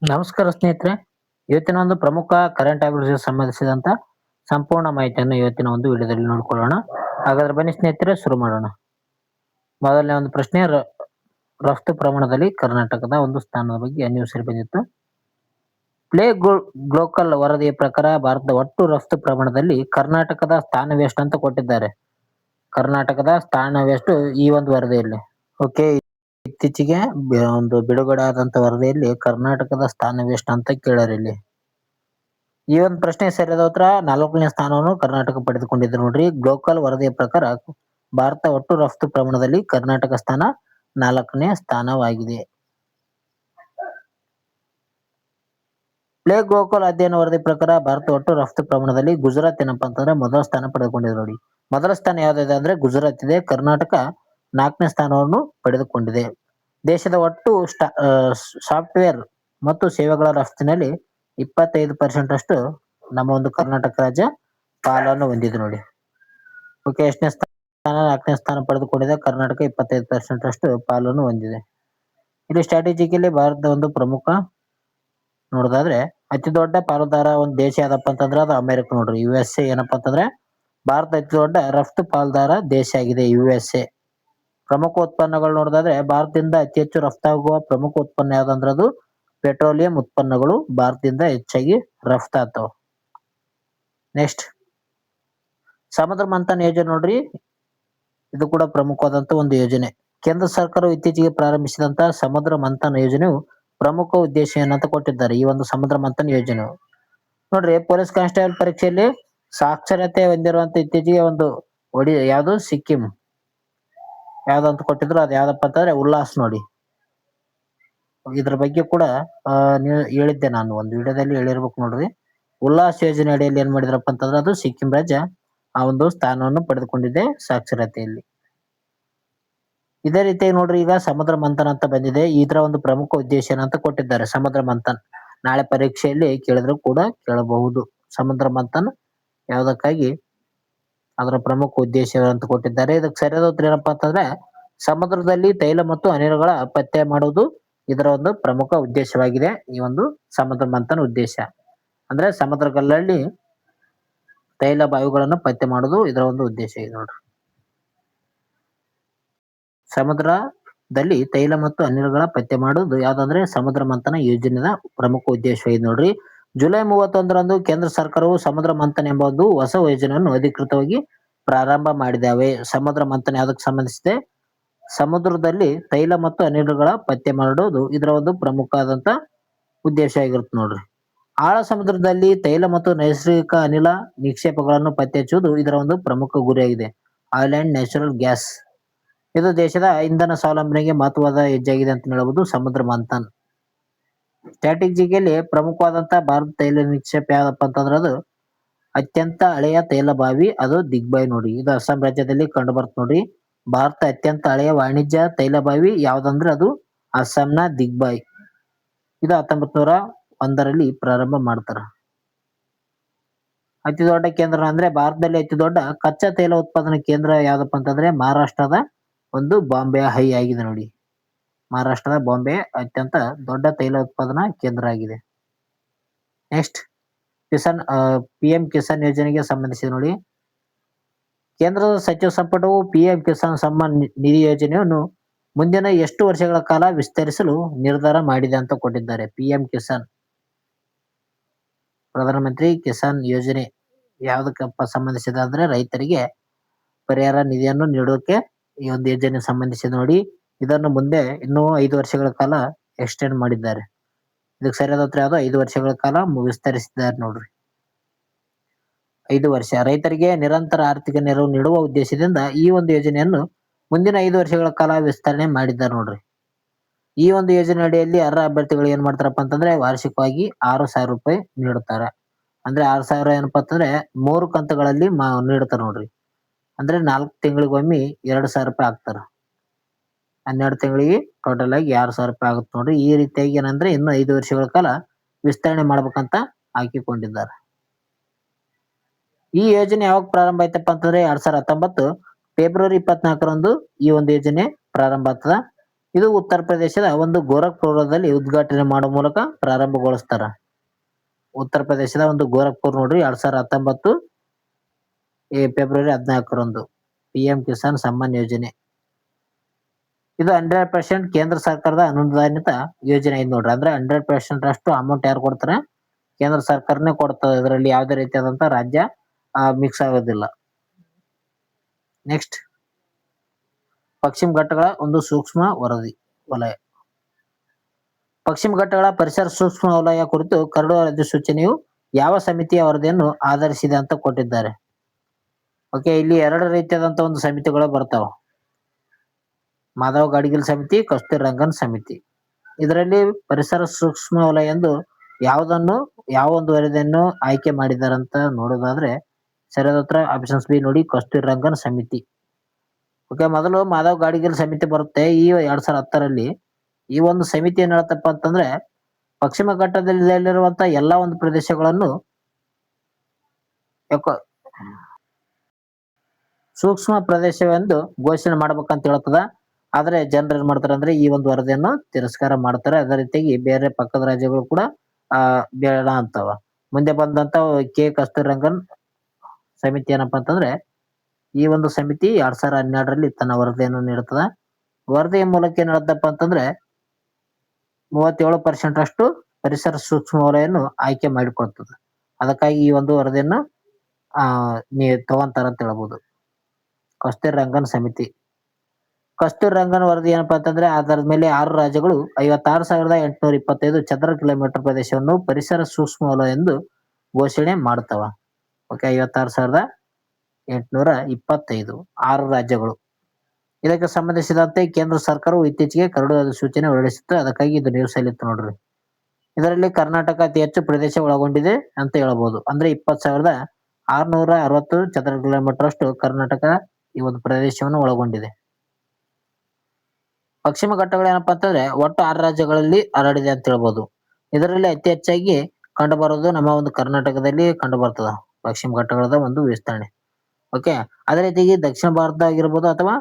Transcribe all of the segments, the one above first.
ನಮಸ್ಕಾರ ಸ್ನೇಹಿತರೆ. ಇವತ್ತಿನ ಒಂದು ಪ್ರಮುಖ ಕರೆಂಟ್ ಅಫೇರ್ಸ್‌ಗೆ ಸಂಬಂಧಿಸಿದಂತ ಸಂಪೂರ್ಣ ಮಾಹಿತಿಯನ್ನು ಇವತ್ತಿನ ಒಂದು ವಿಡಿಯೋದಲ್ಲಿ ನೋಡ್ಕೊಳ್ಳೋಣ. ಹಾಗಾದ್ರೆ ಬನ್ನಿ ಸ್ನೇಹಿತರೆ ಶುರು ಮಾಡೋಣ. ಮೊದಲನೇ ಒಂದು ಪ್ರಶ್ನೆ ರಫ್ತು ಪ್ರಮಾಣದಲ್ಲಿ ಕರ್ನಾಟಕದ ಒಂದು ಸ್ಥಾನದ ಬಗ್ಗೆ ನ್ಯೂಸಲ್ಲಿ ಬಂದಿತ್ತು. ಪ್ಲೇ ಗ್ಲೋಕಲ್ ವರದಿಯ ಪ್ರಕಾರ ಭಾರತದ ಒಟ್ಟು ರಫ್ತು ಪ್ರಮಾಣದಲ್ಲಿ ಕರ್ನಾಟಕದ ಸ್ಥಾನವೆಷ್ಟು ಅಂತ ಕೊಟ್ಟಿದ್ದಾರೆ. ಕರ್ನಾಟಕದ ಸ್ಥಾನವೆಷ್ಟು ಈ ಒಂದು ವರದಿಯಲ್ಲಿ. ಓಕೆ. ಇತ್ತೀಚೆಗೆ ಒಂದು ಬಿಡುಗಡೆ ಆದಂತ ವರದಿಯಲ್ಲಿ ಕರ್ನಾಟಕದ ಸ್ಥಾನವೆಷ್ಟು ಅಂತ ಕೇಳ್ಯಾರ ಇಲ್ಲಿ. ಈ ಒಂದು ಪ್ರಶ್ನೆ ಸರಿಯಾದ ಉತ್ತರ 4ನೇ ಸ್ಥಾನವನ್ನು ಕರ್ನಾಟಕ ಪಡೆದುಕೊಂಡಿದೆ ನೋಡ್ರಿ. ಗ್ಲೋಕಲ್ ವರದಿಯ ಪ್ರಕಾರ ಭಾರತ ಒಟ್ಟು ರಫ್ತು ಪ್ರಮಾಣದಲ್ಲಿ ಕರ್ನಾಟಕ ಸ್ಥಾನ 4ನೇ ಸ್ಥಾನವಾಗಿದೆ. ಪ್ಲೇ ಗ್ಲೋಕಲ್ ಅಧ್ಯಯನ ವರದಿ ಪ್ರಕಾರ ಭಾರತ ಒಟ್ಟು ರಫ್ತು ಪ್ರಮಾಣದಲ್ಲಿ ಗುಜರಾತ್ ಏನಪ್ಪಾ ಅಂತಂದ್ರೆ ಮೊದಲ ಸ್ಥಾನ ಪಡೆದುಕೊಂಡಿದೆ ನೋಡಿ. ಮೊದಲ ಸ್ಥಾನ ಯಾವ್ದಿದೆ ಅಂದ್ರೆ ಗುಜರಾತ್ ಇದೆ. ಕರ್ನಾಟಕ 4ನೇ ಸ್ಥಾನವನ್ನು ಪಡೆದುಕೊಂಡಿದೆ. ದೇಶದ ಒಟ್ಟು ಸಾಫ್ಟ್ವೇರ್ ಮತ್ತು ಸೇವೆಗಳ ರಫ್ತಿನಲ್ಲಿ 25% ಅಷ್ಟು ನಮ್ಮ ಒಂದು ಕರ್ನಾಟಕ ರಾಜ್ಯ ಪಾಲನ್ನು ಹೊಂದಿದೆ ನೋಡಿ. ಓಕೆ. ಎಷ್ಟನೇ ಸ್ಥಾನ? 4ನೇ ಸ್ಥಾನ ಪಡೆದುಕೊಂಡಿದೆ. ಕರ್ನಾಟಕ 25% ಅಷ್ಟು ಪಾಲನ್ನು ಹೊಂದಿದೆ. ಇಲ್ಲಿ ಸ್ಟ್ರಾಟಜಿಕಲಿ ಭಾರತದ ಒಂದು ಪ್ರಮುಖ ನೋಡೋದಾದ್ರೆ ಅತಿ ದೊಡ್ಡ ಪಾಲುದಾರ ಒಂದು ದೇಶ ಯಾವ್ದಪ್ಪ ಅಂತಂದ್ರೆ ಅದು ಅಮೆರಿಕ ನೋಡ್ರಿ. USA ಏನಪ್ಪಾ ಅಂತಂದ್ರೆ ಭಾರತ ಅತಿ ದೊಡ್ಡ ರಫ್ತು ಪಾಲುದಾರ ದೇಶ ಆಗಿದೆ USA. ಪ್ರಮುಖ ಉತ್ಪನ್ನಗಳು ನೋಡೋದಾದ್ರೆ ಭಾರತದಿಂದ ಅತಿ ಹೆಚ್ಚು ರಫ್ತಾಗುವ ಪ್ರಮುಖ ಉತ್ಪನ್ನ ಯಾವ್ದಂದ್ರೆ ಅದು ಪೆಟ್ರೋಲಿಯಂ ಉತ್ಪನ್ನಗಳು ಭಾರತದಿಂದ ಹೆಚ್ಚಾಗಿ ರಫ್ತಾಗ್ತಾವ. ನೆಕ್ಸ್ಟ್ ಸಮುದ್ರ ಮಂಥನ್ ಯೋಜನೆ ನೋಡ್ರಿ. ಇದು ಕೂಡ ಪ್ರಮುಖವಾದಂತ ಒಂದು ಯೋಜನೆ. ಕೇಂದ್ರ ಸರ್ಕಾರವು ಇತ್ತೀಚೆಗೆ ಪ್ರಾರಂಭಿಸಿದಂತ ಸಮುದ್ರ ಮಂಥನ್ ಯೋಜನೆಯು ಪ್ರಮುಖ ಉದ್ದೇಶ ಏನಂತ ಕೊಟ್ಟಿದ್ದಾರೆ. ಈ ಒಂದು ಸಮುದ್ರ ಮಂಥನ್ ಯೋಜನೆ ನೋಡ್ರಿ ಪೊಲೀಸ್ ಕಾನ್ಸ್ಟೇಬಲ್ ಪರೀಕ್ಷೆಯಲ್ಲಿ ಸಾಕ್ಷರತೆ ಹೊಂದಿರುವಂತ ಇತ್ತೀಚೆಗೆ ಒಂದು ಯಾವ್ದು ಸಿಕ್ಕಿಂ ಯಾವ್ದಂತ ಕೊಟ್ಟಿದ್ರು. ಅದು ಯಾವ್ದಪ್ಪ ಅಂತಂದ್ರೆ ಉಲ್ಲಾಸ್ ನೋಡಿ. ಇದ್ರ ಬಗ್ಗೆ ಕೂಡ ನೀವು ಹೇಳಿದ್ದೆ ನಾನು ಒಂದು ವಿಡಿಯೋದಲ್ಲಿ ಹೇಳಿರ್ಬೇಕು ನೋಡ್ರಿ. ಉಲ್ಲಾಸ್ ಯೋಜನೆ ಅಡಿಯಲ್ಲಿ ಏನ್ ಮಾಡಿದ್ರಪ್ಪ ಅಂತಂದ್ರೆ ಅದು ಸಿಕ್ಕಿಂ ರಾಜ್ಯ ಆ ಒಂದು ಸ್ಥಾನವನ್ನು ಪಡೆದುಕೊಂಡಿದೆ ಸಾಕ್ಷರತೆಯಲ್ಲಿ. ಇದೇ ರೀತಿಯಾಗಿ ನೋಡ್ರಿ ಈಗ ಸಮುದ್ರ ಮಂಥನ್ ಅಂತ ಬಂದಿದೆ. ಇದರ ಒಂದು ಪ್ರಮುಖ ಉದ್ದೇಶ ಏನಂತ ಕೊಟ್ಟಿದ್ದಾರೆ. ಸಮುದ್ರ ಮಂಥನ್ ನಾಳೆ ಪರೀಕ್ಷೆಯಲ್ಲಿ ಕೇಳಿದ್ರು ಕೂಡ ಕೇಳಬಹುದು. ಸಮುದ್ರ ಮಂಥನ್ ಯಾವ್ದಕ್ಕಾಗಿ ಅದರ ಪ್ರಮುಖ ಉದ್ದೇಶ ಅಂತ ಕೊಟ್ಟಿದ್ದಾರೆ. ಇದಕ್ಕೆ ಸರಿಯಾದ ಉತ್ತರ ಏನಪ್ಪಾ ಅಂತಂದ್ರೆ ಸಮುದ್ರದಲ್ಲಿ ತೈಲ ಮತ್ತು ಅನಿಲಗಳ ಪತ್ತೆ ಮಾಡುವುದು ಇದರ ಒಂದು ಪ್ರಮುಖ ಉದ್ದೇಶವಾಗಿದೆ. ಈ ಒಂದು ಸಮುದ್ರ ಮಂಥನ್ ಉದ್ದೇಶ ಅಂದ್ರೆ ಸಮುದ್ರಗಳಲ್ಲಿ ತೈಲ ಬಾವಿಗಳನ್ನು ಪತ್ತೆ ಮಾಡುವುದು ಇದರ ಒಂದು ಉದ್ದೇಶ ಇದೆ ನೋಡ್ರಿ. ಸಮುದ್ರದಲ್ಲಿ ತೈಲ ಮತ್ತು ಅನಿಲಗಳ ಪತ್ತೆ ಮಾಡುವುದು ಯಾವ್ದಂದ್ರೆ ಸಮುದ್ರ ಮಂಥನ ಯೋಜನೆಯ ಪ್ರಮುಖ ಉದ್ದೇಶ ಇದೆ ನೋಡ್ರಿ. ಜುಲೈ 31ರಂದು ಕೇಂದ್ರ ಸರ್ಕಾರವು ಸಮುದ್ರ ಮಂಥನ್ ಎಂಬ ಒಂದು ಹೊಸ ಯೋಜನೆಯನ್ನು ಅಧಿಕೃತವಾಗಿ ಪ್ರಾರಂಭ ಮಾಡಿದ್ದಾವೆ. ಸಮುದ್ರ ಮಂಥನ್ ಯಾವುದಕ್ಕೆ ಸಂಬಂಧಿಸಿದೆ? ಸಮುದ್ರದಲ್ಲಿ ತೈಲ ಮತ್ತು ಅನಿಲಗಳ ಪತ್ತೆ ಮಾಡುವುದು ಇದರ ಒಂದು ಪ್ರಮುಖ ಆದಂತ ಉದ್ದೇಶ ಆಗಿರುತ್ತೆ ನೋಡ್ರಿ. ಆಳ ಸಮುದ್ರದಲ್ಲಿ ತೈಲ ಮತ್ತು ನೈಸರ್ಗಿಕ ಅನಿಲ ನಿಕ್ಷೇಪಗಳನ್ನು ಪತ್ತೆ ಹಚ್ಚುವುದು ಇದರ ಒಂದು ಪ್ರಮುಖ ಗುರಿಯಾಗಿದೆ. ಆಯಿಲ್ ಅಂಡ್ ನ್ಯಾಚುರಲ್ ಗ್ಯಾಸ್ ಇದು ದೇಶದ ಇಂಧನ ಸ್ವಾವಲಂಬನೆಗೆ ಮಹತ್ವದ ಹೆಜ್ಜೆಯಾಗಿದೆ ಅಂತ ಹೇಳಬಹುದು. ಸಮುದ್ರ ಮಂಥನ್ ಸ್ಟ್ರಾಟಜಿಯಲ್ಲಿ ಪ್ರಮುಖವಾದಂತ ಭಾರತ ತೈಲ ನಿಕ್ಷೇಪ ಯಾವ್ದಪ್ಪ ಅಂತಂದ್ರೆ ಅದು ಅತ್ಯಂತ ಹಳೆಯ ತೈಲ ಬಾವಿ ಅದು ದಿಗ್ಬಾಯಿ ನೋಡಿ. ಇದು ಅಸ್ಸಾಂ ರಾಜ್ಯದಲ್ಲಿ ಕಂಡು ಬರ್ತ ನೋಡ್ರಿ. ಭಾರತ ಅತ್ಯಂತ ಹಳೆಯ ವಾಣಿಜ್ಯ ತೈಲ ಬಾವಿ ಯಾವ್ದಂದ್ರೆ ಅದು ಅಸ್ಸಾಂನ ದಿಗ್ಬಾಯಿ. ಇದು 1901ರಲ್ಲಿ ಪ್ರಾರಂಭ ಮಾಡ್ತಾರ. ಅತಿ ದೊಡ್ಡ ಕೇಂದ್ರ ಅಂದ್ರೆ ಭಾರತದಲ್ಲಿ ಅತಿ ದೊಡ್ಡ ಕಚ್ಚಾ ತೈಲ ಉತ್ಪಾದನಾ ಕೇಂದ್ರ ಯಾವ್ದಪ್ಪ ಅಂತಂದ್ರೆ ಮಹಾರಾಷ್ಟ್ರದ ಒಂದು ಬಾಂಬೆ ಹೈ ಆಗಿದೆ ನೋಡಿ. ಮಹಾರಾಷ್ಟ್ರದ ಬಾಂಬೆ ಅತ್ಯಂತ ದೊಡ್ಡ ತೈಲ ಉತ್ಪಾದನಾ ಕೇಂದ್ರ ಆಗಿದೆ. ನೆಕ್ಸ್ಟ್ PM ಕಿಸಾನ್ ಯೋಜನೆಗೆ ಸಂಬಂಧಿಸಿದ ನೋಡಿ. ಕೇಂದ್ರದ ಸಚಿವ ಸಂಪುಟವು PM ಕಿಸಾನ್ ಸಮ್ಮಾನ್ ನಿಧಿ ಯೋಜನೆಯನ್ನು ಮುಂದಿನ ಎಷ್ಟು ವರ್ಷಗಳ ಕಾಲ ವಿಸ್ತರಿಸಲು ನಿರ್ಧಾರ ಮಾಡಿದೆ ಅಂತ ಕೊಟ್ಟಿದ್ದಾರೆ. PM ಕಿಸಾನ್ ಪ್ರಧಾನಮಂತ್ರಿ ಕಿಸಾನ್ ಯೋಜನೆ ಯಾವ್ದಕ್ಕಪ್ಪ ಸಂಬಂಧಿಸಿದ ಅಂದ್ರೆ ರೈತರಿಗೆ ಪರಿಹಾರ ನಿಧಿಯನ್ನು ನೀಡೋಕೆ ಈ ಒಂದು ಯೋಜನೆ ಸಂಬಂಧಿಸಿದ ನೋಡಿ. ಇದನ್ನು ಮುಂದೆ ಇನ್ನೂ 5 ವರ್ಷಗಳ ಕಾಲ ಎಕ್ಸ್ಟೆಂಡ್ ಮಾಡಿದ್ದಾರೆ. ಇದಕ್ಕೆ ಸರಿಯಾದ ಉತ್ತರ ಯಾವುದು? 5 ವರ್ಷಗಳ ಕಾಲ ವಿಸ್ತರಿಸಿದ್ದಾರೆ ನೋಡ್ರಿ. 5 ವರ್ಷ ರೈತರಿಗೆ ನಿರಂತರ ಆರ್ಥಿಕ ನೆರವು ನೀಡುವ ಉದ್ದೇಶದಿಂದ ಈ ಒಂದು ಯೋಜನೆಯನ್ನು ಮುಂದಿನ 5 ವರ್ಷಗಳ ಕಾಲ ವಿಸ್ತರಣೆ ಮಾಡಿದ್ದಾರೆ ನೋಡ್ರಿ. ಈ ಒಂದು ಯೋಜನೆ ಅಡಿಯಲ್ಲಿ ಅರ್ಹ ಅಭ್ಯರ್ಥಿಗಳು ಏನ್ ಮಾಡ್ತಾರಪ್ಪ ಅಂತಂದ್ರೆ ವಾರ್ಷಿಕವಾಗಿ 6,000 ರೂಪಾಯಿ ನೀಡುತ್ತಾರೆ. ಅಂದ್ರೆ 6,000 ಏನಪ್ಪಾ ಅಂತಂದ್ರೆ 3 ಕಂತುಗಳಲ್ಲಿ ನೀಡ್ತಾರ ನೋಡ್ರಿ. ಅಂದ್ರೆ 4 ತಿಂಗಳಿಗೊಮ್ಮೆ 2,000 ರೂಪಾಯಿ ಹಾಕ್ತಾರ. 12 ತಿಂಗಳಿಗೆ ಟೋಟಲ್ ಆಗಿ 2,000 ರೂಪಾಯಿ ಆಗುತ್ತೆ ನೋಡ್ರಿ. ಈ ರೀತಿಯಾಗಿ ಏನಂದ್ರೆ ಇನ್ನು 5 ವರ್ಷಗಳ ಕಾಲ ವಿಸ್ತರಣೆ ಮಾಡ್ಬೇಕಂತ ಹಾಕಿಕೊಂಡಿದ್ದಾರೆ. ಈ ಯೋಜನೆ ಯಾವಾಗ ಪ್ರಾರಂಭ ಆಯ್ತಪ್ಪ ಅಂತಂದ್ರೆ 2019 ಫೆಬ್ರವರಿ 24ರಂದು ಈ ಒಂದು ಯೋಜನೆ ಪ್ರಾರಂಭ ಆಗ್ತದ. ಇದು ಉತ್ತರ ಪ್ರದೇಶದ ಒಂದು ಗೋರಖ್ಪುರದಲ್ಲಿ ಉದ್ಘಾಟನೆ ಮಾಡೋ ಮೂಲಕ ಪ್ರಾರಂಭಗೊಳಿಸ್ತಾರ. ಉತ್ತರ ಪ್ರದೇಶದ ಒಂದು ಗೋರಖ್ಪುರ್ ನೋಡ್ರಿ 2019 ಫೆಬ್ರವರಿ 14ರಂದು PM ಕಿಸಾನ್ ಸಮ್ಮಾನ್ ಯೋಜನೆ. ಇದು 100% ಕೇಂದ್ರ ಸರ್ಕಾರದ ಅನುದಾನಿತ ಯೋಜನೆ ಐತಿ ನೋಡ್ರಿ. ಅಂದ್ರೆ 100% ಅಷ್ಟು ಅಮೌಂಟ್ ಯಾರು ಕೊಡ್ತಾರ? ಕೇಂದ್ರ ಸರ್ಕಾರನೇ ಕೊಡ್ತದೆ. ಇದರಲ್ಲಿ ಯಾವುದೇ ರೀತಿಯಾದಂತ ರಾಜ್ಯ ಮಿಕ್ಸ್ ಆಗೋದಿಲ್ಲ. ನೆಕ್ಸ್ಟ್, ಪಶ್ಚಿಮ ಘಟ್ಟಗಳ ಒಂದು ಸೂಕ್ಷ್ಮ ವಲಯ. ಪಶ್ಚಿಮ ಘಟ್ಟಗಳ ಪರಿಸರ ಸೂಕ್ಷ್ಮ ವಲಯ ಕುರಿತು ಕರಡು ಅಧಿಸೂಚನೆಯು ಯಾವ ಸಮಿತಿಯ ವರದಿಯನ್ನು ಆಧರಿಸಿದೆ ಅಂತ ಕೊಟ್ಟಿದ್ದಾರೆ. ಓಕೆ, ಇಲ್ಲಿ 2 ರೀತಿಯಾದಂತ ಒಂದು ಸಮಿತಿಗಳು ಬರ್ತಾವ. ಮಾಧವ್ ಗಾಡ್ಗಿಲ್ ಸಮಿತಿ, ಕಸ್ತೂರಿ ರಂಗನ್ ಸಮಿತಿ. ಇದರಲ್ಲಿ ಪರಿಸರ ಸೂಕ್ಷ್ಮ ವಲಯ ಎಂದು ಯಾವ ಒಂದು ವರದಿಯನ್ನು ಆಯ್ಕೆ ಮಾಡಿದಾರಂತ ನೋಡೋದಾದ್ರೆ ಸರಿಯಾದ ಉತ್ತರ ಆಪ್ಷನ್ಸ್ ಬಿ ನೋಡಿ, ಕಸ್ತೂರಿ ರಂಗನ್ ಸಮಿತಿ. ಓಕೆ, ಮೊದಲು ಮಾಧವ್ ಗಾಡ್ಗಿಲ್ ಸಮಿತಿ ಬರುತ್ತೆ ಈ 2010ರಲ್ಲಿ. ಈ ಒಂದು ಸಮಿತಿ ಏನ್ ಹೇಳತ್ತಪ್ಪ ಅಂತಂದ್ರೆ ಪಶ್ಚಿಮ ಘಟ್ಟದಲ್ಲಿರುವಂತ ಎಲ್ಲಾ ಒಂದು ಪ್ರದೇಶಗಳನ್ನು ಸೂಕ್ಷ್ಮ ಪ್ರದೇಶವೆಂದು ಘೋಷಣೆ ಮಾಡ್ಬೇಕಂತ ಹೇಳ್ತದ. ಆದ್ರೆ ಜನರು ಏನ್ ಮಾಡ್ತಾರೆ ಅಂದ್ರೆ ಈ ಒಂದು ವರದಿಯನ್ನು ತಿರಸ್ಕಾರ ಮಾಡ್ತಾರೆ. ಅದೇ ರೀತಿಯಾಗಿ ಬೇರೆ ಪಕ್ಕದ ರಾಜ್ಯಗಳು ಕೂಡ ಬೇಡ ಅಂತವ. ಮುಂದೆ ಬಂದಂತ ಕಸ್ತೂರಿ ರಂಗನ್ ಸಮಿತಿ ಏನಪ್ಪಾ ಅಂತಂದ್ರೆ ಈ ಒಂದು ಸಮಿತಿ 2012ರಲ್ಲಿ ತನ್ನ ವರದಿಯನ್ನು ನೀಡುತ್ತದೆ. ವರದಿಯ ಮೂಲಕ ಏನ್ ಹೇಳತ್ತಪ್ಪ ಅಂತಂದ್ರೆ 37% ಅಷ್ಟು ಪರಿಸರ ಸೂಕ್ಷ್ಮ ವಲಯನ್ನು ಆಯ್ಕೆ ಮಾಡಿಕೊಳ್ತದೆ. ಅದಕ್ಕಾಗಿ ಈ ಒಂದು ವರದಿಯನ್ನು ತಗೊಂತಾರ ಅಂತ ಹೇಳ್ಬೋದು. ಕಸ್ತೂರಿ ರಂಗನ್ ಸಮಿತಿ. ಕಸ್ತೂರಿ ರಂಗನ್ ವರದಿ ಏನಪ್ಪಾ ಅಂತಂದ್ರೆ ಆಧಾರದ ಮೇಲೆ 6 ರಾಜ್ಯಗಳು 56,825 ಚದರ ಕಿಲೋಮೀಟರ್ ಪ್ರದೇಶವನ್ನು ಪರಿಸರ ಸೂಕ್ಷ್ಮ ವಲಯ ಎಂದು ಘೋಷಣೆ ಮಾಡ್ತವ. ಓಕೆ, 56,825 6 ರಾಜ್ಯಗಳು. ಇದಕ್ಕೆ ಸಂಬಂಧಿಸಿದಂತೆ ಕೇಂದ್ರ ಸರ್ಕಾರವು ಇತ್ತೀಚೆಗೆ ಕರಡು ಅಧಿಸೂಚನೆ ಹೊರಡಿಸಿತ್ತು. ಅದಕ್ಕಾಗಿ ಇದು ನ್ಯೂಸ್ ಅಲ್ಲಿ ಇತ್ತು ನೋಡ್ರಿ. ಇದರಲ್ಲಿ ಕರ್ನಾಟಕ ಅತಿ ಹೆಚ್ಚು ಪ್ರದೇಶ ಒಳಗೊಂಡಿದೆ ಅಂತ ಹೇಳ್ಬೋದು. ಅಂದ್ರೆ 20,660 ಚದರ ಕಿಲೋಮೀಟರ್ ಅಷ್ಟು ಕರ್ನಾಟಕ ಈ ಒಂದು ಪ್ರದೇಶವನ್ನು ಒಳಗೊಂಡಿದೆ. ಪಶ್ಚಿಮ ಘಟ್ಟಗಳು ಏನಪ್ಪಾ ಅಂತಂದ್ರೆ ಒಟ್ಟು 6 ರಾಜ್ಯಗಳಲ್ಲಿ ಹರಡಿದೆ ಅಂತ ಹೇಳ್ಬೋದು. ಇದರಲ್ಲಿ ಅತಿ ಹೆಚ್ಚಾಗಿ ಕಂಡು ಬರೋದು ನಮ್ಮ ಒಂದು ಕರ್ನಾಟಕದಲ್ಲಿ ಕಂಡು ಬರ್ತದ ಪಶ್ಚಿಮ ಘಟ್ಟಗಳದ ಒಂದು ವಿಸ್ತರಣೆ. ಓಕೆ, ಅದೇ ರೀತಿಯಾಗಿ ದಕ್ಷಿಣ ಭಾರತ ಆಗಿರ್ಬೋದು ಅಥವಾ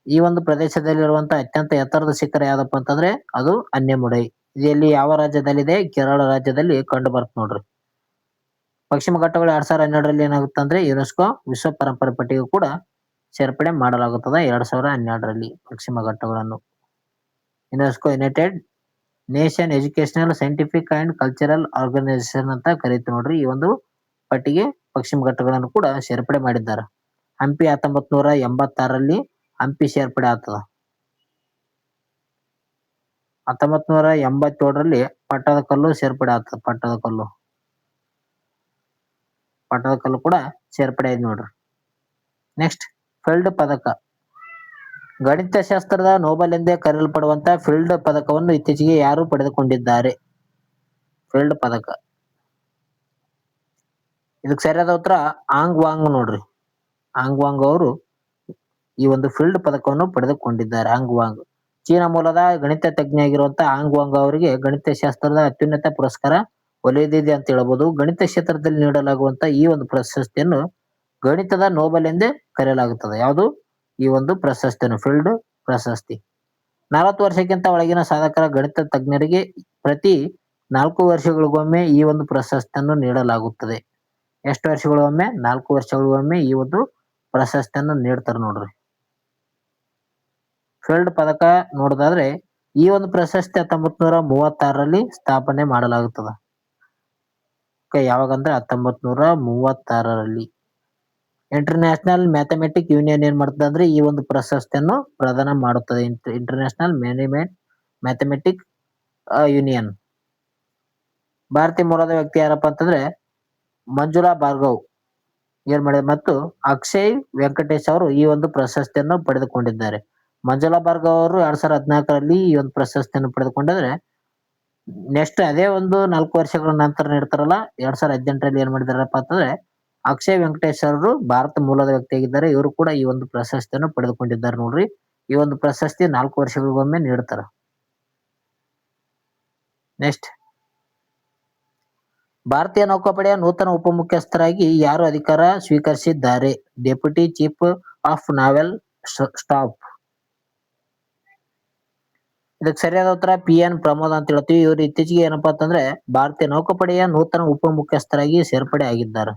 ಈ ಒಂದು ಪ್ರದೇಶದಲ್ಲಿರುವಂತಹ ಅತ್ಯಂತ ಎತ್ತರದ ಶಿಖರ ಯಾವ್ದಪ್ಪ ಅಂತಂದ್ರೆ ಅದು ಅನ್ಯಮುಡೈ. ಇದರಲ್ಲಿ ಯಾವ ರಾಜ್ಯದಲ್ಲಿದೆ? ಕೇರಳ ರಾಜ್ಯದಲ್ಲಿ ಕಂಡು ಬರ್ತ ನೋಡ್ರಿ. ಪಶ್ಚಿಮ ಘಟ್ಟಗಳು 2012ರಲ್ಲಿ ಏನಾಗುತ್ತೆ ಅಂದ್ರೆ ಯುನೆಸ್ಕೋ ವಿಶ್ವ ಪರಂಪರೆ ಪಟ್ಟಿಗೆ ಕೂಡ ಸೇರ್ಪಡೆ ಮಾಡಲಾಗುತ್ತದೆ. 2012ರಲ್ಲಿ ಪಶ್ಚಿಮ ಘಟ್ಟಗಳನ್ನು UNESCO United Nation Educational Scientific and Cultural Organisation ಅಂತ ಕರೀತೀವಿ ನೋಡ್ರಿ. ಈ ಒಂದು ಪಟ್ಟಿಗೆ ಪಶ್ಚಿಮ ಘಟ್ಟಗಳನ್ನು ಕೂಡ ಸೇರ್ಪಡೆ ಮಾಡಿದ್ದಾರೆ. ಹಂಪಿ 1986ರಲ್ಲಿ ಹಂಪಿ ಸೇರ್ಪಡೆ ಆಗ್ತದ. 1987ರಲ್ಲಿ ಪಟ್ಟದಕಲ್ಲು ಸೇರ್ಪಡೆ ಆಗ್ತದೆ. ಪಟ್ಟದಕಲ್ಲು ಕೂಡ ಸೇರ್ಪಡೆ ಆಯ್ತು ನೋಡ್ರಿ. ನೆಕ್ಸ್ಟ್, ಫೀಲ್ಡ್ ಪದಕ. ಗಣಿತಶಾಸ್ತ್ರದ ನೋಬೆಲ್ ಎಂದೇ ಕರೆಯಲ್ಪಡುವಂತ ಫೀಲ್ಡ್ ಪದಕವನ್ನು ಇತ್ತೀಚೆಗೆ ಯಾರು ಪಡೆದುಕೊಂಡಿದ್ದಾರೆ? ಫೀಲ್ಡ್ ಪದಕ. ಇದಕ್ಕೆ ಸರಿಯಾದ ಉತ್ತರ ಆಂಗ್ ವಾಂಗ್ ನೋಡ್ರಿ. ಆಂಗ್ ವಾಂಗ್ ಅವರು ಈ ಒಂದು ಫೀಲ್ಡ್ ಪದಕವನ್ನು ಪಡೆದುಕೊಂಡಿದ್ದಾರೆ. ಆಂಗ್ ವಾಂಗ್ ಚೀನಾ ಮೂಲದ ಗಣಿತ ತಜ್ಞ ಆಗಿರುವಂತಹ ಆಂಗ್ ವಾಂಗ್ ಅವರಿಗೆ ಗಣಿತಶಾಸ್ತ್ರದ ಅತ್ಯುನ್ನತ ಪುರಸ್ಕಾರ ಒಲಿದಿದೆ ಅಂತ ಹೇಳ್ಬೋದು. ಗಣಿತ ಕ್ಷೇತ್ರದಲ್ಲಿ ನೀಡಲಾಗುವಂತಹ ಈ ಒಂದು ಪ್ರಶಸ್ತಿಯನ್ನು ಗಣಿತದ ನೋಬೆಲ್ ಎಂದೇ ಕರೆಯಲಾಗುತ್ತದೆ. ಯಾವುದು ಈ ಒಂದು ಪ್ರಶಸ್ತಿಯನ್ನು? ಫೀಲ್ಡ್ ಪ್ರಶಸ್ತಿ. 40 ವರ್ಷಕ್ಕಿಂತ ಒಳಗಿನ ಸಾಧಕರ ಗಣಿತ ತಜ್ಞರಿಗೆ ಪ್ರತಿ 4 ವರ್ಷಗಳಿಗೊಮ್ಮೆ ಈ ಒಂದು ಪ್ರಶಸ್ತಿಯನ್ನು ನೀಡಲಾಗುತ್ತದೆ. ಎಷ್ಟು ವರ್ಷಗಳಿಗೊಮ್ಮೆ? 4 ವರ್ಷಗಳಿಗೊಮ್ಮೆ ಈ ಒಂದು ಪ್ರಶಸ್ತಿಯನ್ನು ನೀಡ್ತಾರೆ ನೋಡ್ರಿ. ಫೀಲ್ಡ್ ಪದಕ ನೋಡೋದಾದ್ರೆ ಈ ಒಂದು ಪ್ರಶಸ್ತಿ 1936ರಲ್ಲಿ ಸ್ಥಾಪನೆ ಮಾಡಲಾಗುತ್ತದೆ. ಯಾವಾಗಂದ್ರೆ 1936ರಲ್ಲಿ ಇಂಟರ್ನ್ಯಾಷನಲ್ ಮ್ಯಾಥಮೆಟಿಕ್ ಯೂನಿಯನ್ ಏನ್ ಮಾಡ್ತದೆ ಅಂದ್ರೆ ಈ ಒಂದು ಪ್ರಶಸ್ತಿಯನ್ನು ಪ್ರದಾನ ಮಾಡುತ್ತದೆ. International mathematic union. ಭಾರತೀಯ ಮೂಲದ ವ್ಯಕ್ತಿ ಯಾರಪ್ಪ ಅಂತಂದ್ರೆ ಮಂಜುಳಾ ಭಾರ್ಗವ್ ಏನ್ ಮಾಡಿದ ಮತ್ತು ಅಕ್ಷಯ್ ವೆಂಕಟೇಶ್ ಅವರು ಈ ಒಂದು ಪ್ರಶಸ್ತಿಯನ್ನು ಪಡೆದುಕೊಂಡಿದ್ದಾರೆ. ಮಂಜುಳಾ ಭಾರ್ಗವ್ ಅವರು 2014ರಲ್ಲಿ ಈ ಒಂದು ಪ್ರಶಸ್ತಿಯನ್ನು ಪಡೆದುಕೊಂಡಿದ್ರೆ ನೆಕ್ಸ್ಟ್ ಅದೇ ಒಂದು 4 ವರ್ಷಗಳ ನಂತರ ನೀಡ್ತಾರಲ್ಲ 2018ರಲ್ಲಿ ಏನ್ ಮಾಡಿದಾರಪ್ಪ ಅಂತಂದ್ರೆ ಅಕ್ಷಯ್ ವೆಂಕಟೇಶ್ ಅವರು ಭಾರತ ಮೂಲದ ವ್ಯಕ್ತಿಯಾಗಿದ್ದಾರೆ. ಇವರು ಕೂಡ ಈ ಒಂದು ಪ್ರಶಸ್ತಿಯನ್ನು ಪಡೆದುಕೊಂಡಿದ್ದಾರೆ ನೋಡ್ರಿ. ಈ ಒಂದು ಪ್ರಶಸ್ತಿ 4 ವರ್ಷಗಳಿಗೊಮ್ಮೆ ನೀಡ್ತಾರ. ನೆಕ್ಸ್ಟ್, ಭಾರತೀಯ ನೌಕಾಪಡೆಯ ನೂತನ ಉಪಮುಖ್ಯಸ್ಥರಾಗಿ ಯಾರು ಅಧಿಕಾರ ಸ್ವೀಕರಿಸಿದ್ದಾರೆ? Deputy chief of novel staff. ಇದಕ್ಕೆ ಸರಿಯಾದ ಉತ್ತರ PN ಪ್ರಮೋದ್ ಅಂತ ಹೇಳ್ತೀವಿ. ಇವರು ಇತ್ತೀಚೆಗೆ ಏನಪ್ಪಾ ಅಂತಂದ್ರೆ ಭಾರತೀಯ ನೌಕಾಪಡೆಯ ನೂತನ ಉಪ ಮುಖ್ಯಸ್ಥರಾಗಿ ಸೇರ್ಪಡೆ ಆಗಿದ್ದಾರೆ.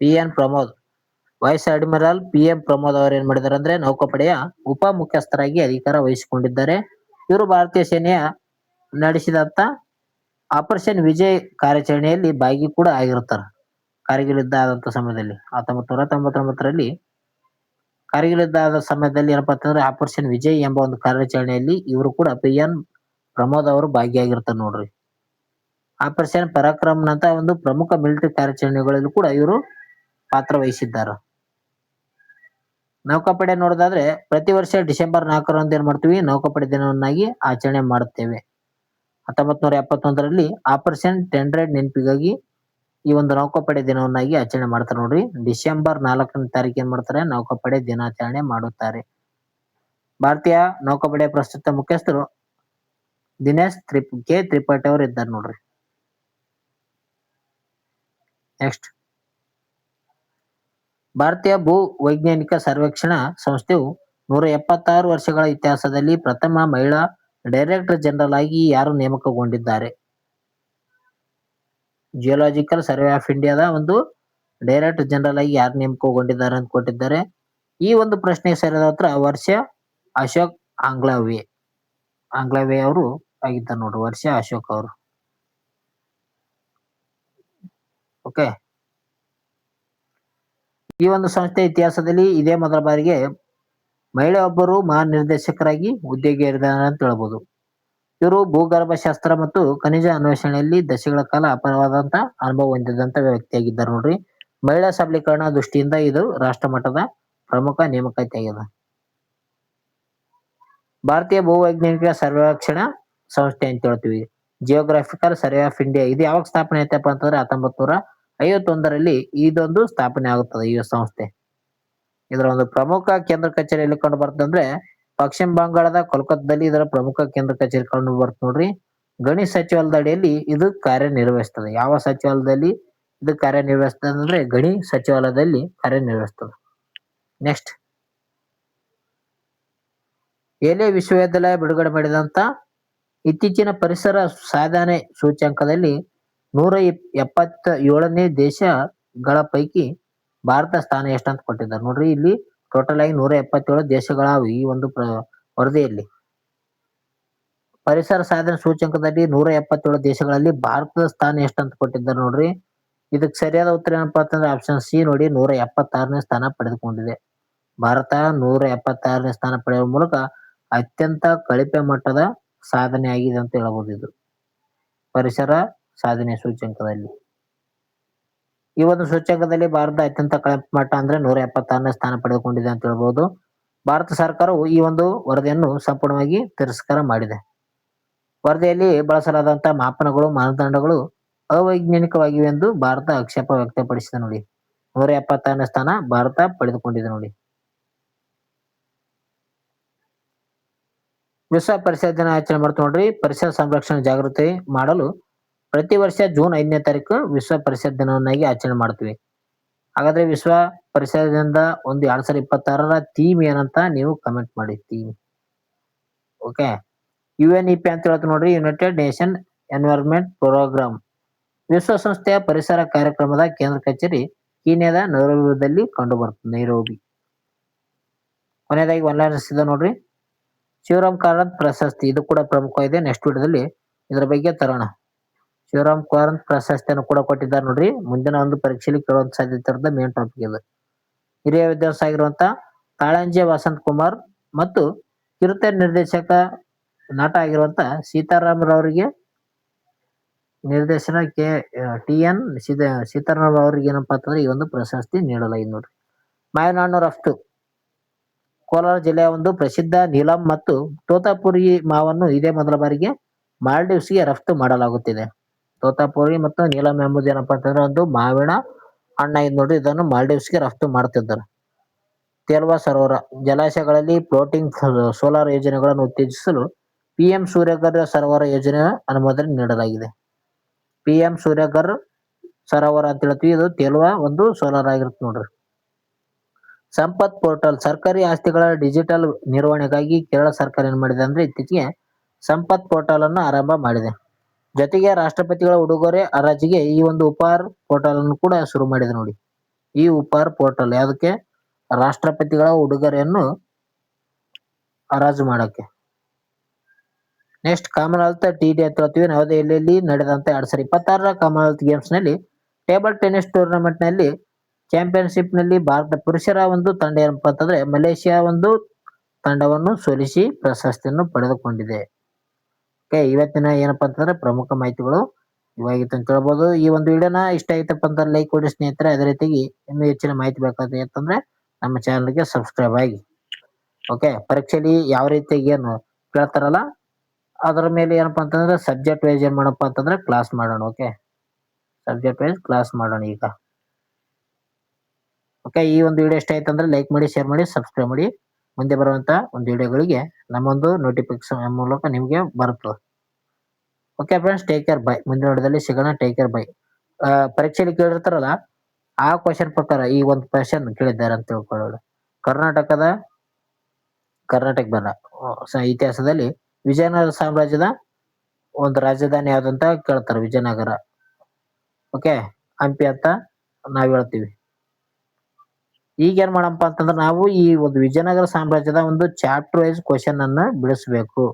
PN Pramod, wise admiral PN Pramod ಅವರು ಏನ್ ಮಾಡಿದ್ದಾರೆ ಅಂದ್ರೆ ನೌಕಾಪಡೆಯ ಉಪ ಮುಖ್ಯಸ್ಥರಾಗಿ ಅಧಿಕಾರ ವಹಿಸಿಕೊಂಡಿದ್ದಾರೆ. ಇವರು ಭಾರತೀಯ ಸೇನೆಯ ನಡೆಸಿದಂತ ಆಪರೇಷನ್ ವಿಜಯ್ ಕಾರ್ಯಾಚರಣೆಯಲ್ಲಿ ಭಾಗಿ ಕೂಡ ಆಗಿರುತ್ತಾರೆ. ಕಾರ್ಗಿಲ್ ಯುದ್ಧ ಆದಂತ ಸಮಯದಲ್ಲಿ 1999ರಲ್ಲಿ ಕಾರ್ಗಿಲ್ ಯುದ್ಧ ಆದ ಸಮಯದಲ್ಲಿ ಏನಪ್ಪಾ ಅಂತಂದ್ರೆ ಆಪರೇಷನ್ ವಿಜಯ್ ಎಂಬ ಒಂದು ಕಾರ್ಯಾಚರಣೆಯಲ್ಲಿ ಇವರು ಕೂಡ PN ಪ್ರಮೋದ್ ಅವರು ಭಾಗಿಯಾಗಿರ್ತಾರೆ ನೋಡ್ರಿ. ಆಪರೇಷನ್ ಪರಾಕ್ರಮ್ನಂತ ಒಂದು ಪ್ರಮುಖ ಮಿಲಿಟರಿ ಕಾರ್ಯಾಚರಣೆಗಳಲ್ಲೂ ಕೂಡ ಇವರು ಪಾತ್ರ ವಹಿಸಿದ್ದಾರೆ. ನೌಕಾಪಡೆ ನೋಡೋದಾದ್ರೆ ಪ್ರತಿ ವರ್ಷ ಡಿಸೆಂಬರ್ 4ರಂದು ಏನ್ ಮಾಡ್ತೀವಿ ನೌಕಾಪಡೆ ದಿನವನ್ನಾಗಿ ಆಚರಣೆ ಮಾಡುತ್ತೇವೆ. 1971ರಲ್ಲಿ ಆಪರೇಷನ್ ಟೆಂಡ್ರೆಡ್ ನೆನಪಿಗಾಗಿ ಈ ಒಂದು ನೌಕಾಪಡೆ ದಿನವನ್ನಾಗಿ ಆಚರಣೆ ಮಾಡ್ತಾರೆ ನೋಡ್ರಿ. ಡಿಸೆಂಬರ್ 4ನೇ ತಾರೀಕು ಏನ್ ಮಾಡ್ತಾರೆ ನೌಕಾಪಡೆ ದಿನಾಚರಣೆ ಮಾಡುತ್ತಾರೆ. ಭಾರತೀಯ ನೌಕಾಪಡೆಯ ಪ್ರಸ್ತುತ ಮುಖ್ಯಸ್ಥರು ದಿನೇಶ್ ಕೆ ತ್ರಿಪಾಠಿ ಅವರು ಇದ್ದಾರೆ ನೋಡ್ರಿ. ನೆಕ್ಸ್ಟ್, ಭಾರತೀಯ ಭೂ ವೈಜ್ಞಾನಿಕ ಸರ್ವೇಕ್ಷಣಾ ಸಂಸ್ಥೆಯು 176 ವರ್ಷಗಳ ಇತಿಹಾಸದಲ್ಲಿ ಪ್ರಥಮ ಮಹಿಳಾ ಡೈರೆಕ್ಟರ್ ಜನರಲ್ ಆಗಿ ಯಾರು ನೇಮಕಗೊಂಡಿದ್ದಾರೆ? ಜಿಯೋಲಾಜಿಕಲ್ ಸರ್ವೆ ಆಫ್ ಇಂಡಿಯಾದ ಒಂದು ಡೈರೆಕ್ಟರ್ ಜನರಲ್ ಆಗಿ ಯಾರು ನೇಮಕಗೊಂಡಿದ್ದಾರೆ ಅಂತ ಕೊಟ್ಟಿದ್ದಾರೆ. ಈ ಒಂದು ಪ್ರಶ್ನೆಗೆ ಸರಿಯಾದ ಉತ್ತರ ವರ್ಷ ಅಶೋಕ್ ಆಂಗ್ಲವೇ ಅವರು ಆಗಿದ್ದಾರೆ ನೋಡ್ರಿ. ವರ್ಷ ಅಶೋಕ್ ಅವರು. ಓಕೆ, ಈ ಒಂದು ಸಂಸ್ಥೆ ಇತಿಹಾಸದಲ್ಲಿ ಇದೇ ಮೊದಲ ಬಾರಿಗೆ ಮಹಿಳೆ ಒಬ್ಬರು ಮಹಾನಿರ್ದೇಶಕರಾಗಿ ಹುದ್ದೆಗೆ ಏರಿದ್ದಾರೆ ಅಂತ ಹೇಳ್ಬೋದು. ಇವರು ಭೂಗರ್ಭಶಾಸ್ತ್ರ ಮತ್ತು ಖನಿಜ ಅನ್ವೇಷಣೆಯಲ್ಲಿ ದಶಕಗಳ ಕಾಲ ಅಪಾರವಾದಂತ ಅನುಭವ ಹೊಂದಿದಂತ ವ್ಯಕ್ತಿಯಾಗಿದ್ದಾರೆ ನೋಡ್ರಿ. ಮಹಿಳಾ ಸಬಲೀಕರಣ ದೃಷ್ಟಿಯಿಂದ ಇದು ರಾಷ್ಟ್ರ ಮಟ್ಟದ ಪ್ರಮುಖ ನೇಮಕಾತಿ ಆಗಿದೆ. ಭಾರತೀಯ ಭೂವೈಜ್ಞಾನಿಕ ಸರ್ವೇಕ್ಷಣಾ ಸಂಸ್ಥೆ ಅಂತ ಹೇಳ್ತೀವಿ. ಜಿಯೋಗ್ರಾಫಿಕಲ್ ಸರ್ವೆ ಆಫ್ ಇಂಡಿಯಾ ಇದು ಯಾವಾಗ ಸ್ಥಾಪನೆ ಆಯ್ತಪ್ಪ ಅಂತಂದ್ರೆ 1951ರಲ್ಲಿ ಇದೊಂದು ಸ್ಥಾಪನೆ ಆಗುತ್ತದೆ ಈ ಸಂಸ್ಥೆ. ಇದರ ಒಂದು ಪ್ರಮುಖ ಕೇಂದ್ರ ಕಚೇರಿ ಎಲ್ಲಿ ಕಂಡು ಬರ್ತದೆ ಅಂದ್ರೆ ಪಶ್ಚಿಮ ಬಂಗಾಳದ ಕೋಲ್ಕತ್ತಾದಲ್ಲಿ ಇದರ ಪ್ರಮುಖ ಕೇಂದ್ರ ಕಚೇರಿ ಕಂಡು ಬರ್ತದೆ ನೋಡ್ರಿ. ಗಣಿ ಸಚಿವಾಲಯದ ಅಡಿಯಲ್ಲಿ ಇದು ಕಾರ್ಯನಿರ್ವಹಿಸ್ತದೆ. ಯಾವ ಸಚಿವಾಲಯದಲ್ಲಿ ಇದು ಕಾರ್ಯನಿರ್ವಹಿಸ್ತದೆ ಅಂದ್ರೆ ಗಣಿ ಸಚಿವಾಲಯದಲ್ಲಿ ಕಾರ್ಯನಿರ್ವಹಿಸ್ತದೆ. ನೆಕ್ಸ್ಟ್, ಎಲೆ ವಿಶ್ವವಿದ್ಯಾಲಯ ಬಿಡುಗಡೆ ಮಾಡಿದಂತ ಇತ್ತೀಚಿನ ಪರಿಸರ ಸಾಧನೆ ಸೂಚ್ಯಂಕದಲ್ಲಿ 177ನೇ ದೇಶಗಳ ಪೈಕಿ ಭಾರತ ಸ್ಥಾನ ಎಷ್ಟಂತ ಕೊಟ್ಟಿದ್ದಾರೆ ನೋಡ್ರಿ. ಇಲ್ಲಿ ಟೋಟಲ್ ಆಗಿ 177 ದೇಶಗಳಾವು ಈ ಒಂದು ವರದಿಯಲ್ಲಿ. ಪರಿಸರ ಸಾಧನೆ ಸೂಚ್ಯಂಕದಲ್ಲಿ 177 ದೇಶಗಳಲ್ಲಿ ಭಾರತದ ಸ್ಥಾನ ಎಷ್ಟಂತ ಕೊಟ್ಟಿದ್ದಾರೆ ನೋಡ್ರಿ. ಇದಕ್ಕೆ ಸರಿಯಾದ ಉತ್ತರ ಏನಪ್ಪಾ ಅಂತಂದ್ರೆ ಆಪ್ಷನ್ ಸಿ ನೋಡಿ, 176ನೇ ಸ್ಥಾನ ಪಡೆದುಕೊಂಡಿದೆ. ಭಾರತ 176ನೇ ಸ್ಥಾನ ಪಡೆಯುವ ಮೂಲಕ ಅತ್ಯಂತ ಕಳಪೆ ಮಟ್ಟದ ಸಾಧನೆ ಆಗಿದೆ ಅಂತ ಹೇಳಬಹುದು. ಇದು ಪರಿಸರ ಸಾಧನೆ ಸೂಚ್ಯಂಕದಲ್ಲಿ. ಈ ಒಂದು ಸೂಚ್ಯಂಕದಲ್ಲಿ ಭಾರತ ಅತ್ಯಂತ ಕಳಪೆ ಮಟ್ಟ ಅಂದ್ರೆ 176ನೇ ಸ್ಥಾನ ಪಡೆದುಕೊಂಡಿದೆ ಅಂತ ಹೇಳ್ಬಹುದು. ಭಾರತ ಸರ್ಕಾರವು ಈ ಒಂದು ವರದಿಯನ್ನು ಸಂಪೂರ್ಣವಾಗಿ ತಿರಸ್ಕಾರ ಮಾಡಿದೆ. ವರದಿಯಲ್ಲಿ ಬಳಸಲಾದಂತಹ ಮಾಪನಗಳು ಮಾನದಂಡಗಳು ಅವೈಜ್ಞಾನಿಕವಾಗಿವೆ ಎಂದು ಭಾರತ ಆಕ್ಷೇಪ ವ್ಯಕ್ತಪಡಿಸಿದೆ ನೋಡಿ. 176ನೇ ಸ್ಥಾನ ಭಾರತ ಪಡೆದುಕೊಂಡಿದೆ ನೋಡಿ. ವಿಶ್ವ ಪರಿಸರ ದಿನ ಆಚರಣೆ ಮಾಡ್ತೀವಿ ನೋಡ್ರಿ. ಪರಿಸರ ಸಂರಕ್ಷಣೆ ಜಾಗೃತಿ ಮಾಡಲು ಪ್ರತಿ ವರ್ಷ ಜೂನ್ 5ನೇ ತಾರೀಕು ವಿಶ್ವ ಪರಿಸರ ದಿನವನ್ನಾಗಿ ಆಚರಣೆ ಮಾಡ್ತೀವಿ. ಹಾಗಾದ್ರೆ ವಿಶ್ವ ಪರಿಸರ ದಿನದ ಒಂದು 2026ರ ಥೀಮ್ ಏನಂತ ನೀವು ಕಮೆಂಟ್ ಮಾಡಿ. ಥೀಮ್ ಓಕೆ, UNEP ಅಂತ ಹೇಳ್ತೀವಿ ನೋಡ್ರಿ, ಯುನೈಟೆಡ್ ನೇಷನ್ ಎನ್ವೈರನ್ಮೆಂಟ್ ಪ್ರೋಗ್ರಾಮ್. ವಿಶ್ವಸಂಸ್ಥೆಯ ಪರಿಸರ ಕಾರ್ಯಕ್ರಮದ ಕೇಂದ್ರ ಕಚೇರಿ ಕೀನ್ಯಾದ ನೈರೋಬಿಯಲ್ಲಿ ಕಂಡು ಬರ್ತದೆ. ನೈರೋಬಿ. ಕೊನೆಯದಾಗಿ ಒನ್ಲೈನರ್ಸ್ ನೋಡ್ರಿ. ಶಿವರಾಮ್ ಕಾರಂತ್ ಪ್ರಶಸ್ತಿ ಇದು ಕೂಡ ಪ್ರಮುಖವಾಗಿದೆ. ನೆಕ್ಸ್ಟ್ ವಿಡಿಯೋದಲ್ಲಿ ಇದರ ಬಗ್ಗೆ ತರೋಣ. ಶಿವರಾಮ್ ಕಾರಂತ್ ಪ್ರಶಸ್ತಿಯನ್ನು ಕೂಡ ಕೊಟ್ಟಿದ್ದಾರೆ ನೋಡ್ರಿ. ಮುಂದಿನ ಒಂದು ಪರೀಕ್ಷೆಯಲ್ಲಿ ಕೇಳುವಂತ ಸಾಧ್ಯತೆ ಇರೋದ ಮೇನ್ ಟಾಪಿಕ್ ಇದು. ಹಿರಿಯ ವಿದ್ವಾಂಸ ಆಗಿರುವಂತ ಕಾಳಂಜೆ ವಸಂತ್ ಕುಮಾರ್ ಮತ್ತು ಕಿರುತೆ ನಿರ್ದೇಶಕ ನಟ ಆಗಿರುವಂತ ಸೀತಾರಾಮ್ ರವರಿಗೆ ನಿರ್ದೇಶನ TN ಸೀತಾರಾಮ್ ಅವರಿಗೆ ಏನಪ್ಪಾ ಅಂತಂದ್ರೆ ಈ ಒಂದು ಪ್ರಶಸ್ತಿ ನೀಡಲಾಗಿದೆ ನೋಡ್ರಿ. ಮಾವಿನ ಹಣ್ಣು ರಫ್ತು. ಕೋಲಾರ ಜಿಲ್ಲೆಯ ಒಂದು ಪ್ರಸಿದ್ಧ ನೀಲಂ ಮತ್ತು ತೋತಾಪುರಿ ಮಾವನ್ನು ಇದೇ ಮೊದಲ ಬಾರಿಗೆ ಮಾಲ್ಡೀವ್ಸ್ಗೆ ರಫ್ತು ಮಾಡಲಾಗುತ್ತಿದೆ. ತೋತಾಪುರಿ ಮತ್ತು ನೀಲಂ ಎಂಬುದು ಏನಪ್ಪಾ ಅಂತಂದ್ರೆ ಒಂದು ಮಾವಿನ ಹಣ್ಣ ಇದು ನೋಡ್ರಿ. ಇದನ್ನು ಮಾಲ್ಡೀವ್ಸ್ಗೆ ರಫ್ತು ಮಾಡ್ತಿದ್ದಾರೆ. ತೇಲ್ವಾ ಸರೋವರ ಜಲಾಶಯಗಳಲ್ಲಿ ಫ್ಲೋಟಿಂಗ್ ಸೋಲಾರ್ ಯೋಜನೆಗಳನ್ನು ಉತ್ತೇಜಿಸಲು PM ಸೂರ್ಯಘರ್ ಸರೋವರ ಯೋಜನೆ ಅನುಮೋದನೆ ನೀಡಲಾಗಿದೆ. PM ಸೂರ್ಯಘರ್ ಸರೋವರ ಅಂತ ಹೇಳ್ತೀವಿ. ಇದು ತೇಲ್ವಾ ಒಂದು ಸೋಲಾರ್ ಆಗಿರುತ್ತೆ ನೋಡ್ರಿ. ಸಂಪತ್ ಪೋರ್ಟಲ್ ಸರ್ಕಾರಿ ಆಸ್ತಿಗಳ ಡಿಜಿಟಲ್ ನಿರ್ವಹಣೆಗಾಗಿ ಕೇರಳ ಸರ್ಕಾರ ಏನ್ ಮಾಡಿದೆ ಅಂದ್ರೆ ಇತ್ತೀಚೆಗೆ ಸಂಪತ್ ಪೋರ್ಟಲ್ ಅನ್ನು ಆರಂಭ ಮಾಡಿದೆ. ಜೊತೆಗೆ ರಾಷ್ಟ್ರಪತಿಗಳ ಉಡುಗೊರೆ ಹರಾಜಿಗೆ ಈ ಒಂದು ಉಪಹಾರ್ ಪೋರ್ಟಲ್ ಅನ್ನು ಕೂಡ ಶುರು ಮಾಡಿದೆ ನೋಡಿ. ಈ ಉಪಹಾರ್ ಪೋರ್ಟಲ್ ಯಾವುದಕ್ಕೆ? ರಾಷ್ಟ್ರಪತಿಗಳ ಉಡುಗೊರೆಯನ್ನು ಹರಾಜು ಮಾಡಕ್ಕೆ. ನೆಕ್ಸ್ಟ್ ಕಾಮನ್ವೆಲ್ತ್ ಟಿ20 ಅಂತ ಹೇಳ್ತೀವಿ. ನವದೆಹಲಿಯಲ್ಲಿ ನಡೆದಂತ 2026ರ ಕಾಮನ್ವೆಲ್ತ್ ಗೇಮ್ಸ್ ನಲ್ಲಿ ಟೇಬಲ್ ಟೆನ್ನಿಸ್ ಟೂರ್ನಮೆಂಟ್ ನಲ್ಲಿ ಚಾಂಪಿಯನ್ಶಿಪ್ ನಲ್ಲಿ ಭಾರತ ಪುರುಷರ ಒಂದು ತಂಡ ಏನಪ್ಪಾ ಅಂತಂದ್ರೆ ಮಲೇಷಿಯಾ ಒಂದು ತಂಡವನ್ನು ಸೋಲಿಸಿ ಪ್ರಶಸ್ತಿಯನ್ನು ಪಡೆದುಕೊಂಡಿದೆ. ಇವತ್ತಿನ ಏನಪ್ಪಾ ಅಂತಂದ್ರೆ ಪ್ರಮುಖ ಮಾಹಿತಿಗಳು ಇವಾಗಿತ್ತು ಅಂತ ಹೇಳ್ಬೋದು. ಈ ಒಂದು ವಿಡಿಯೋನ ಇಷ್ಟ ಆಯ್ತಪ್ಪ ಅಂತ ಲೈಕ್ ಕೊಡಿ ಸ್ನೇಹಿತರೆ. ಅದೇ ರೀತಿಯಾಗಿ ಇನ್ನೂ ಹೆಚ್ಚಿನ ಮಾಹಿತಿ ಬೇಕಾದ್ರೆ ಅಂತಂದ್ರೆ ನಮ್ಮ ಚಾನಲ್ಗೆ ಸಬ್ಸ್ಕ್ರೈಬ್ ಆಗಿ. ಓಕೆ, ಪರೀಕ್ಷೆಯಲ್ಲಿ ಯಾವ ರೀತಿಯಾಗಿ ಏನು ಕೇಳ್ತಾರಲ್ಲ ಅದರ ಮೇಲೆ ಏನಪ್ಪಾ ಅಂತಂದ್ರೆ ಸಬ್ಜೆಕ್ಟ್ ವೈಸ್ ಏನ್ ಮಾಡಪ್ಪ ಅಂತಂದ್ರೆ ಕ್ಲಾಸ್ ಮಾಡೋಣ. ಓಕೆ, ಸಬ್ಜೆಕ್ಟ್ ವೈಸ್ ಕ್ಲಾಸ್ ಮಾಡೋಣ ಈಗ. ಓಕೆ, ಈ ಒಂದು ವಿಡಿಯೋ ಇಷ್ಟ ಆಯ್ತು ಅಂದ್ರೆ ಲೈಕ್ ಮಾಡಿ, ಶೇರ್ ಮಾಡಿ, ಸಬ್ಸ್ಕ್ರೈಬ್ ಮಾಡಿ. ಮುಂದೆ ಬರುವಂತ ಒಂದು ವಿಡಿಯೋಗಳಿಗೆ ನಮ್ಮೊಂದು ನೋಟಿಫಿಕೇಶನ್ ಮೂಲಕ ನಿಮ್ಗೆ ಬರುತ್ತದೆ. Okay friends, take care, by. ಮುಂದಿನ ವಿಡಿಯೋದಲ್ಲಿ ಸಿಗೋಣ. Take care, by. ಪರೀಕ್ಷೆಯಲ್ಲಿ ಕೇಳಿರ್ತಾರಲ್ಲ ಆ ಕ್ವಶನ್ ಪ್ರಕಾರ ಈ ಒಂದು ಕ್ವಶನ್ ಕೇಳಿದ್ದಾರೆ ಅಂತ ತಿಳ್ಕೊಳ್ಳೋಣ. ಕರ್ನಾಟಕ ಬೇಡ, ಇತಿಹಾಸದಲ್ಲಿ ವಿಜಯನಗರ ಸಾಮ್ರಾಜ್ಯದ ಒಂದು ರಾಜಧಾನಿ ಯಾವ್ದಂತ ಕೇಳ್ತಾರೆ. ವಿಜಯನಗರ. ಓಕೆ, ಹಂಪಿ ಅಂತ ನಾವ್ ಹೇಳ್ತೀವಿ. ಈಗ ಏನ್ ಮಾಡಪ್ಪ ಅಂತಂದ್ರೆ ನಾವು ಈ ಒಂದು ವಿಜಯನಗರ ಸಾಮ್ರಾಜ್ಯದ ಒಂದು ಚಾಪ್ಟರ್ ವೈಸ್ ಕ್ವಶನ್ ಅನ್ನ ಬಿಡಿಸ್ಬೇಕು.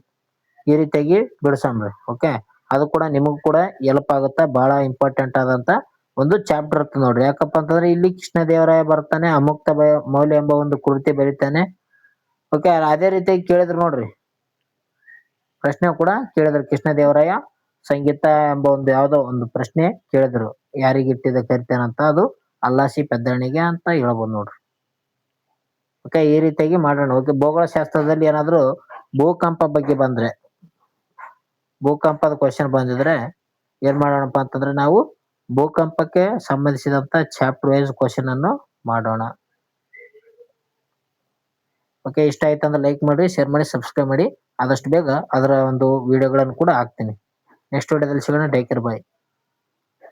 ಈ ರೀತಿಯಾಗಿ ಬಿಡಿಸಂಬ್ರಿ. ಓಕೆ, ಅದು ಕೂಡ ನಿಮಗೂ ಕೂಡ ಹೆಲ್ಪ್ ಆಗುತ್ತಾ. ಬಹಳ ಇಂಪಾರ್ಟೆಂಟ್ ಆದಂತ ಒಂದು ಚಾಪ್ಟರ್ ಇರ್ತದೆ ನೋಡ್ರಿ. ಯಾಕಪ್ಪ ಅಂತಂದ್ರೆ ಇಲ್ಲಿ ಕೃಷ್ಣದೇವರಾಯ ಬರ್ತಾನೆ, ಅಮುಕ್ತ ಮೌಲ್ಯ ಎಂಬ ಒಂದು ಕೃತಿ ಬರೀತಾನೆ. ಓಕೆ, ಅದೇ ರೀತಿಯಾಗಿ ಕೇಳಿದ್ರು ನೋಡ್ರಿ, ಪ್ರಶ್ನೆ ಕೂಡ ಕೇಳಿದ್ರು. ಕೃಷ್ಣದೇವರಾಯ ಸಂಗೀತ ಎಂಬ ಒಂದು ಯಾವ್ದೋ ಒಂದು ಪ್ರಶ್ನೆ ಕೇಳಿದ್ರು. ಯಾರಿಗಿಟ್ಟಿದ ಕರಿತೇನಂತ, ಅದು ಅಲ್ಲಾಸಿ ಪೆದ್ದಣ್ಣಿಗೆ ಅಂತ ಹೇಳ್ಬೋದು ನೋಡ್ರಿ. ಓಕೆ, ಈ ರೀತಿಯಾಗಿ ಮಾಡೋಣ. ಓಕೆ, ಭೂಗೋಳ ಶಾಸ್ತ್ರದಲ್ಲಿ ಏನಾದ್ರು ಭೂಕಂಪ ಬಗ್ಗೆ ಬಂದ್ರೆ, ಭೂಕಂಪದ ಕ್ವಶನ್ ಬಂದಿದ್ರೆ ಏನ್ ಮಾಡೋಣಪ್ಪ ಅಂತಂದ್ರೆ ನಾವು ಭೂಕಂಪಕ್ಕೆ ಸಂಬಂಧಿಸಿದಂತ ಚಾಪ್ಟರ್ ವೈಸ್ ಕ್ವಶನ್ ಅನ್ನು ಮಾಡೋಣ. ಓಕೆ, ಇಷ್ಟ ಆಯ್ತು ಅಂದ್ರೆ ಲೈಕ್ ಮಾಡಿ, ಶೇರ್ ಮಾಡಿ, ಸಬ್ಸ್ಕ್ರೈಬ್ ಮಾಡಿ. ಆದಷ್ಟು ಬೇಗ ಅದರ ಒಂದು ವಿಡಿಯೋಗಳನ್ನು ಕೂಡ ಹಾಕ್ತೀನಿ. ನೆಕ್ಸ್ಟ್ ವಿಡಿಯೋದಲ್ಲಿ ಸಿಗೋಣ. Take care, by.